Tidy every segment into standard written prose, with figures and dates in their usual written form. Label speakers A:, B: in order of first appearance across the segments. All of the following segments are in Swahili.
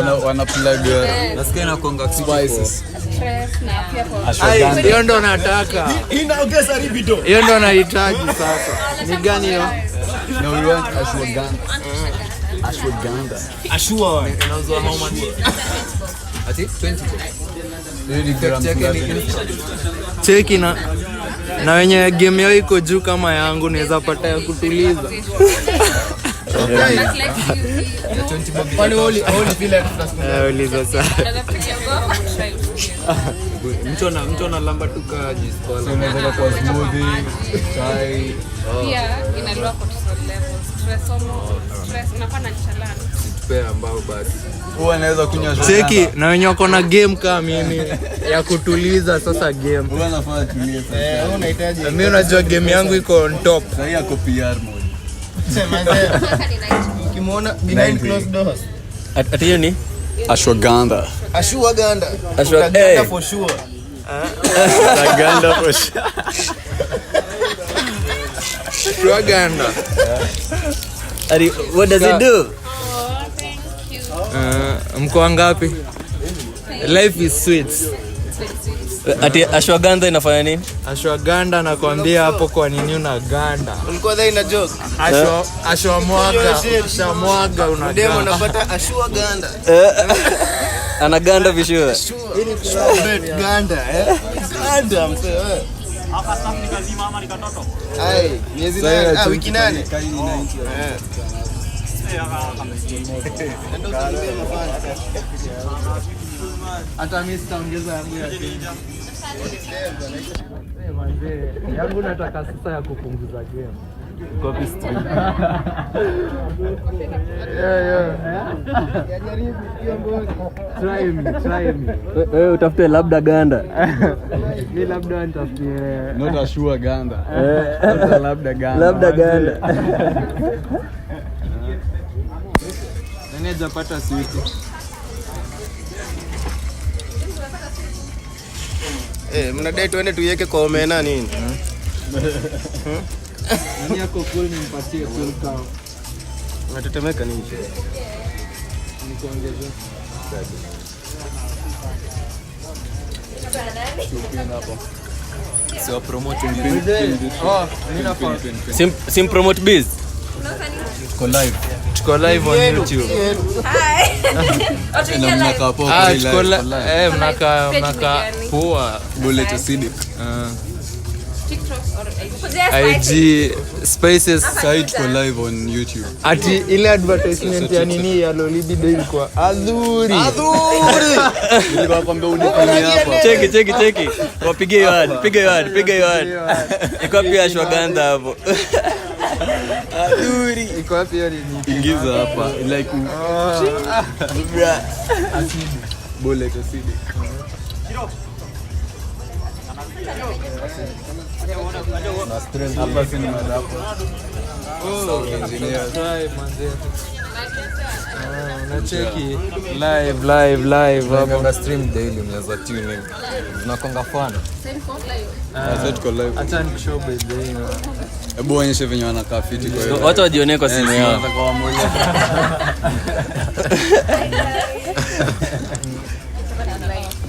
A: wana plug
B: nasikia na konga spices.
C: Hiyo ndo nataka.
A: Inaongeza libido.
C: Hiyo ndo nahitaji sasa. Ni gani hiyo?
A: No, we want ashwagandha.
B: Inauzwa how much? Ati 20.
C: Cheki na wenye game yao iko juu kama yangu naweza pata ya kutuliza. Uliza sana.
B: Mtu ana lamba tuka juice pala.
A: So unaweza kwa smoothie, chai.
D: Pia inaloa cortisol levels. Stress unapanda chalana.
B: Tupe ambao basi.
A: Huwa anaweza kunywa shot.
C: Cheki na wenye wako na game kama mimi ya kutuliza sasa game.
A: Huwa anafanya tulie sasa.
C: Wewe unahitaji. Mimi unajua game yangu iko on top.
A: Sasa yako PR mode.
C: Sema ukimwona behind closed doors.
B: Ati hiyo ni
A: Ashwagandha.
C: Ashwagandha for sure.
A: Ashwagandha for sure.
C: Ashwagandha.
B: What does it do?
C: Mko wangapi? Life is sweet.
B: Ati ashwagandha inafanya nini?
C: Ashwagandha nakwambia hapo kwa nini unaganda?
E: Ulikuwa dhani na joke.
C: Shamwaga unaganda.
E: Demo unapata ashwagandha.
B: Anaganda vishua.
E: Ganda Ganda mzee.
F: Hapa sasa nikazima ama nikatoto.
E: Miezi 8 wiki 8.
C: Hata mimi sitaongeza yangu ya Kenya. Manze, yangu nataka sasa ya kupunguza game.
A: Copy stream.
C: Try me.
B: Wewe utafute labda ganda.
C: Mimi labda nitafutie
A: Not ashwagandha. Labda ganda.
B: Labda ganda.
C: nani hajapata switi?
E: Mnadai tuende tuiweke kwa omena nini?
C: Nani yako cool nimpatie cool cow.
E: Unatetemeka nini?
C: Nikuongeze.
A: So promoting
B: Sim promote biz.
C: Tuko live on YouTube. Mnaka poa
A: bullet acidic.
C: IG Spaces
A: Site for live on YouTube.
C: ati ile advertisement ya nini ya Lolibido ilikuwa adhuri.
A: Nilikuwa kwamba unifanyia hapa.
B: Cheki. Wapige hiyo ad. Piga hiyo ad. Iko pia ashwagandha hapo.
C: Adhuri. Iko wapi hiyo nini?
A: Ingiza hapa like acid. Bullet acidic. Na strength hapa si madapo. Engineer.
C: Unacheki live hapo.
B: Na stream daily mnaweza tune in. Tunakonga fun.
A: Tuko live.
C: Acha nikushow by the way.
A: Hebu onyeshe venye wanakaa fiti kwa hiyo.
B: Watu wajione kwa simu yao.
A: Nataka wamuone.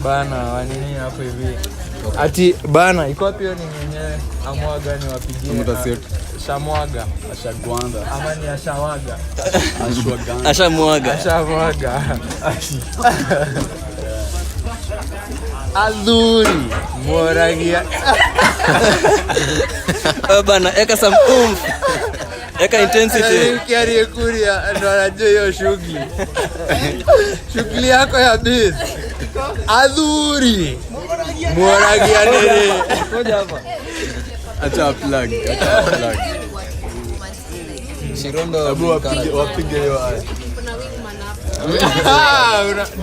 C: Bana wanini hapo hivi. Ati bana iko wapi hiyo nini yenyewe? Amwaga ni wapigie.
A: Mtasetu.
C: Shamwaga.
A: Ashagwanda.
C: Ama ni ashawaga.
A: Ashwagandha.
B: Ashamwaga.
C: Ashamwaga. Adhuri. Moragia.
B: Bana eka some oomph. Eka intensity.
C: Kiari kuria ndo anajua hiyo shughuli. Shughuli yako ya biz. Adhuri. Moragia nene.
B: Ngoja hapa.
A: Acha plug.
B: Shirondo.
A: Hebu wapige hiyo ad.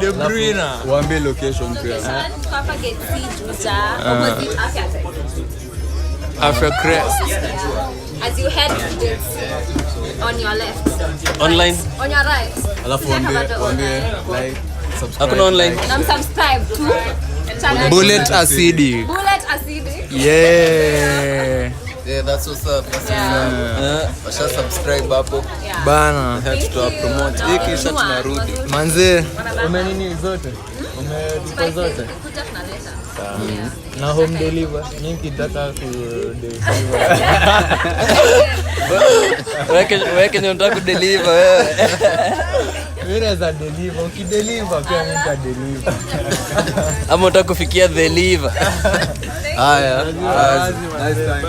C: De Bruyne.
A: Waambie location pia.
D: Hapa get opposite
C: After Crest.
D: as you head to the on your left.
B: Online.
D: On your right.
A: Alafu waambie like subscribe.
B: Hakuna online.
D: Subscribe to channel
C: Bullet acidic.
D: Bullet acidic.
C: Yeah.
A: Yeah, that's what's up. Washa subscribe hapo.
C: Bana.
A: Tutawapromote. Hii kisha tunarudi.
C: Manze, umenini zote? Umetupa zote? Na home deliver. Mimi kitaka ku deliver.
B: Wewe ni unataka kudeliver wewe.
C: Mimi naweza deliver. Ukideliver pia mimi nita deliver.
B: Ama unataka kufikia the liver.
A: Haya. Nice time.